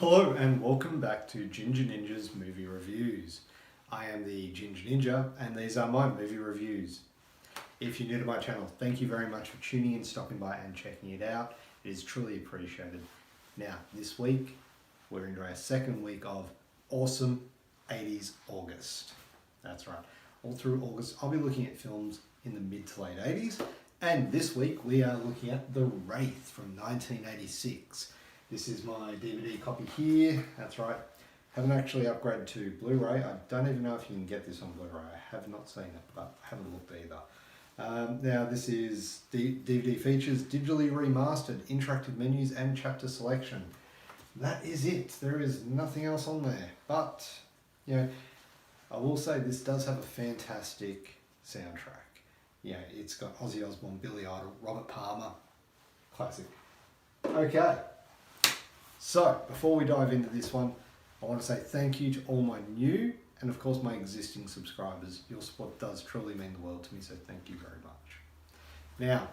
Hello and welcome back to Ginger Ninja's Movie Reviews. I am the Ginger Ninja and these are my movie reviews. If you're new to my channel, thank you very much for tuning in, stopping by and checking it out. It is truly appreciated. Now, this week, we're into our second week of awesome 80s August. That's right. All through August, I'll be looking at films in the mid to late 80s. And this week, we are looking at The Wraith from 1986. This is my DVD copy here. That's right. Haven't actually upgraded to Blu-ray. I don't even know if you can get this on Blu-ray. I have not seen it, but I haven't looked either. Now this is DVD features, digitally remastered, interactive menus and chapter selection. That is it. There is nothing else on there. But, you know, I will say this does have a fantastic soundtrack. You know, it's got Ozzy Osbourne, Billy Idol, Robert Palmer. Classic. Okay. So, before we dive into this one, I want to say thank you to all my new and of course my existing subscribers. Your support does truly mean the world to me, so thank you very much. Now,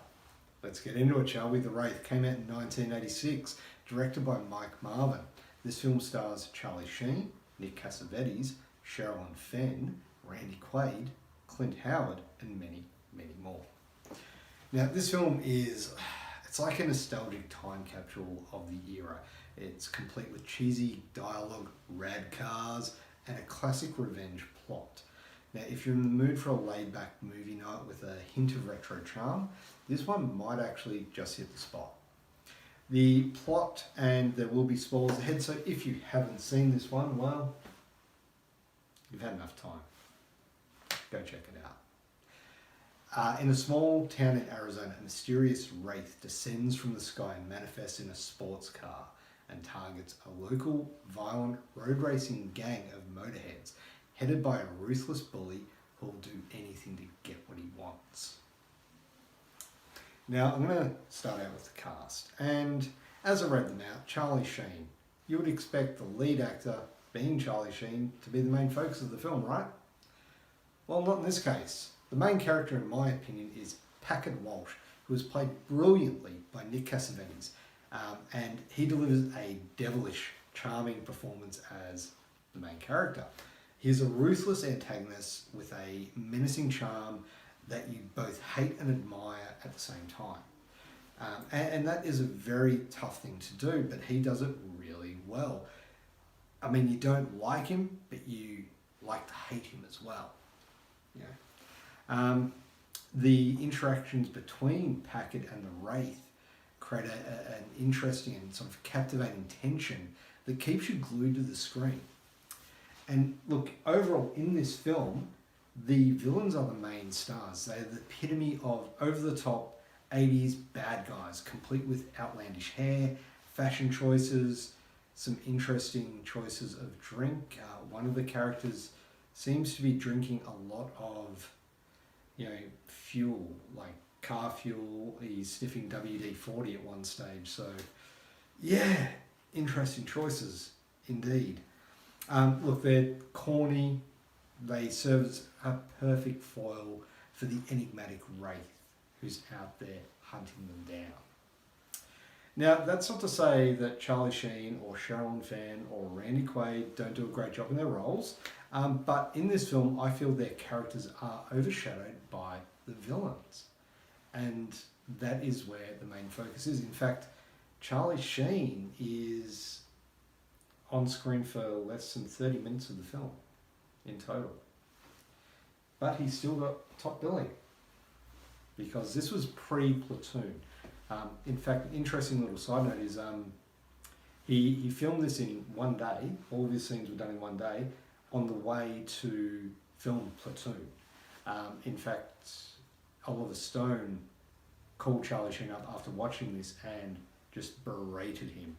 let's get into it, shall we? The Wraith came out in 1986, directed by Mike Marvin. This film stars Charliesheen, Nick Cassavetes, Sherilynfenn, Randy Quaid, Clint Howard, and many, many more. Now, this film it's like a nostalgic time capsule of the era. It's complete with cheesy dialogue, rad cars, and a classic revenge plot. Now, if you're in the mood for a laid-back movie night with a hint of retro charm, this one might actually just hit the spot. The plot, and there will be spoilers ahead, so if you haven't seen this one, well, you've had enough time. Go check it out. In a small town in Arizona, a mysterious wraith descends from the sky and manifests in a sports car and targets a local violent road racing gang of motorheads headed by a ruthless bully who will do anything to get what he wants. Now, I'm going to start out with the cast, and as I read them out, Charliesheen. You would expect the lead actor, being Charliesheen, to be the main focus of the film, right? Well, not in this case. The main character, in my opinion, is Packard Walsh, who is played brilliantly by Nick Cassavetes, and he delivers a devilish, charming performance as the main character. He's a ruthless antagonist with a menacing charm that you both hate and admire at the same time. And that is a very tough thing to do, but he does it really well. I mean, you don't like him, but you like to hate him as well. You know? The interactions between Packard and the Wraith create an interesting and sort of captivating tension that keeps you glued to the screen. And look, overall in this film, the villains are the main stars. They're the epitome of over-the-top 80s bad guys, complete with outlandish hair, fashion choices, some interesting choices of drink. One of the characters seems to be drinking a lot of, you know, fuel, like car fuel. He's sniffing WD-40 at one stage. So, yeah, interesting choices indeed. Look, they're corny. They serve as a perfect foil for the enigmatic Wraith who's out there hunting them down. Now, that's not to say that Charliesheen or Sherilynfenn or Randy Quaid don't do a great job in their roles, but in this film, I feel their characters are overshadowed by the villains. And that is where the main focus is. In fact, Charliesheen is on screen for less than 30 minutes of the film in total. But he's still got top billing because this was pre-Platoon. In fact, an interesting little side note is he filmed this in one day. All of his scenes were done in one day on the way to film Platoon. In fact, Oliver Stone called Charliesheen up after watching this and just berated him,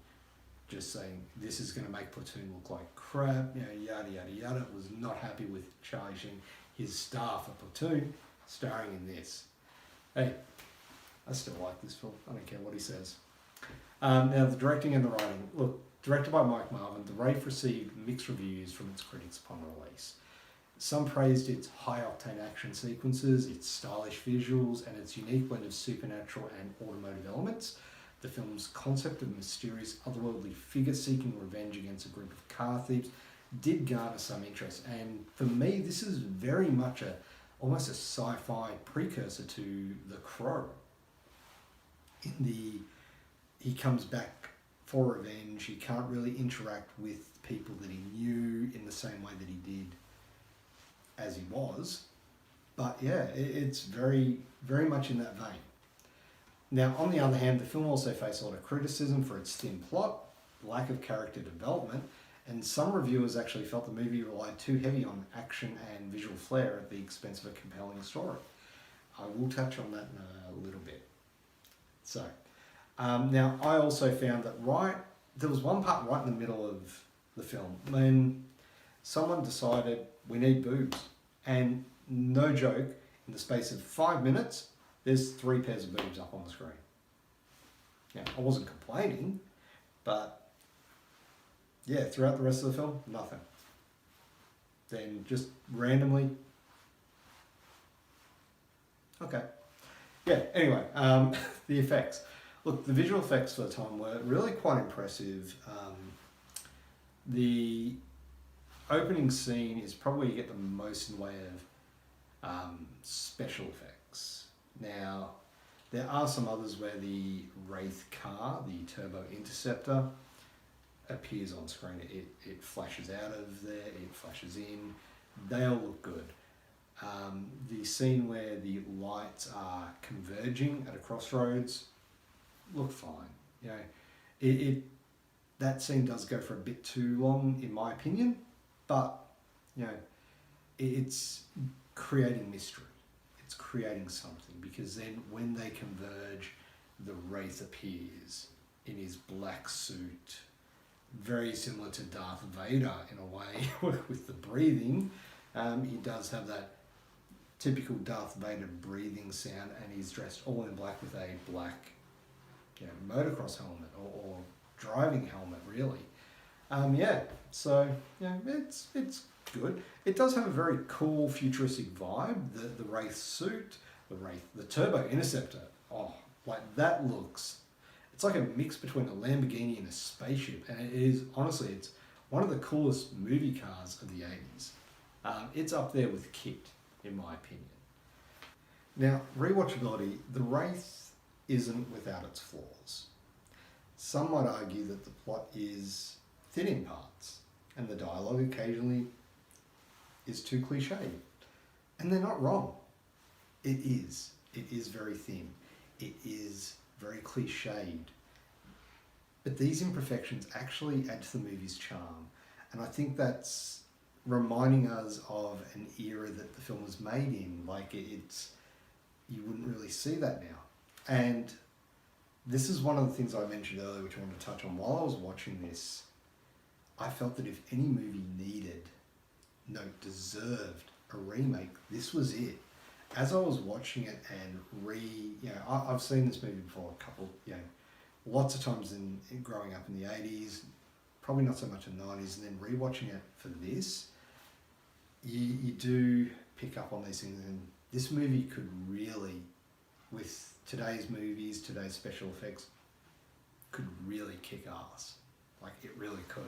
just saying, this is going to make Platoon look like crap, you know, yada, yada, yada. Was not happy with Charliesheen, his star for Platoon, starring in this. Hey, I still like this film. I don't care what he says. Now, the directing and the writing. Look, directed by Mike Marvin, The Wraith received mixed reviews from its critics upon release. Some praised its high-octane action sequences, its stylish visuals, and its unique blend of supernatural and automotive elements. The film's concept of mysterious, otherworldly figure seeking revenge against a group of car thieves did garner some interest, and for me this is very much almost a sci-fi precursor to The Crow. He comes back for revenge, he can't really interact with people that he knew in the same way that he did as he was, but yeah, it's very, very much in that vein. Now, on the other hand, the film also faced a lot of criticism for its thin plot, lack of character development, and some reviewers actually felt the movie relied too heavy on action and visual flair at the expense of a compelling story. I will touch on that in a little bit. So, now I also found that there was one part right in the middle of the film when someone decided we need boobs, and no joke, in the space of 5 minutes, there's 3 pairs of boobs up on the screen. Now, I wasn't complaining, but yeah, throughout the rest of the film, nothing. Then just randomly, okay. Yeah, anyway, the effects. Look, the visual effects for the time were really quite impressive. The opening scene is probably you get the most in the way of special effects. Now, there are some others where the Wraith car, the turbointerceptor, appears on screen. It flashes out of there, it flashes in. They all look good. The scene where the lights are converging at a crossroads look fine. You know, that scene does go for a bit too long, in my opinion, but you know, it's creating mystery. It's creating something, because then when they converge, the Wraith appears in his black suit, very similar to Darth Vader in a way with the breathing. He does have that typical Darth Vader breathing sound, and he's dressed all in black with a black, you know, motocross helmet or driving helmet, really. Yeah, so yeah, it's good. It does have a very cool futuristic vibe. The Wraith suit, the turbo interceptor. Oh, like that looks. It's like a mix between a Lamborghini and a spaceship, and it is honestly, it's one of the coolest movie cars of the 80s. It's up there with KITT, in my opinion. Now, rewatchability, the Wraith isn't without its flaws. Some might argue that the plot is thin in parts, and the dialogue occasionally is too cliched. And they're not wrong. It is. It is very thin. It is very cliched. But these imperfections actually add to the movie's charm. And I think that's reminding us of an era that the film was made in. Like, you wouldn't really see that now. And this is one of the things I mentioned earlier, which I wanted to touch on. While I was watching this, I felt that if any movie deserved a remake, this was it. As I was watching it and I've seen this movie before a couple, lots of times in growing up in the 80s, probably not so much in the 90s, and then rewatching it for this, you do pick up on these things, and this movie could really, with today's movies, today's special effects, could really kick ass. Like, it really could.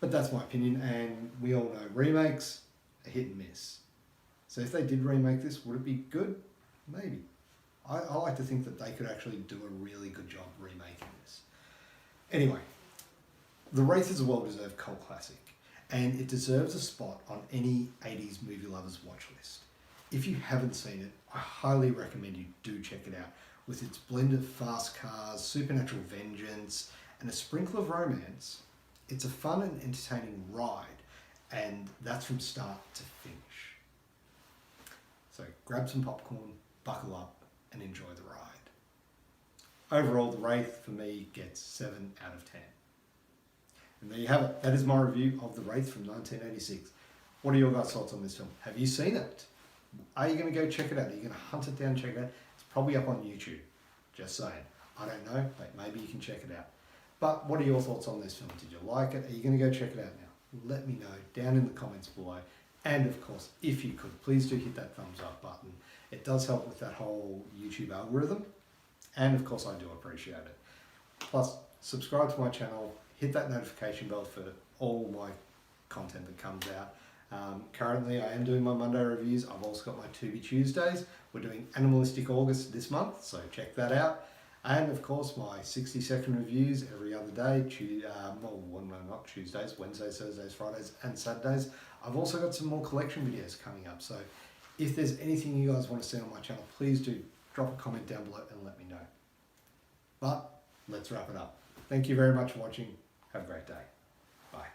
But that's my opinion, and we all know remakes are hit and miss. So if they did remake this, would it be good? Maybe. I like to think that they could actually do a really good job remaking this. Anyway, The Wraith is a well-deserved cult classic, and it deserves a spot on any 80s movie lover's watch list. If you haven't seen it, I highly recommend you do check it out. With its blend of fast cars, supernatural vengeance, and a sprinkle of romance, it's a fun and entertaining ride, and that's from start to finish. So grab some popcorn, buckle up, and enjoy the ride. Overall, The Wraith, for me, gets 7 out of 10. And there you have it. That is my review of The Wraith from 1986. What are your guys' thoughts on this film? Have you seen it? Are you going to go check it out? Are you going to hunt it down and check it out? It's probably up on YouTube. Just saying. I don't know, but maybe you can check it out. But what are your thoughts on this film? Did you like it? Are you going to go check it out now? Let me know down in the comments below. And of course, if you could, please do hit that thumbs up button. It does help with that whole YouTube algorithm. And of course, I do appreciate it. Plus, subscribe to my channel, hit that notification bell for all my content that comes out. Currently, I am doing my Monday reviews. I've also got my Tubi Tuesdays. We're doing Animalistic August this month, so check that out. And of course, my 60-second reviews every other day. Not Tuesdays, Wednesdays, Thursdays, Fridays, and Saturdays. I've also got some more collection videos coming up. So if there's anything you guys want to see on my channel, please do drop a comment down below and let me know. But let's wrap it up. Thank you very much for watching. Have a great day. Bye.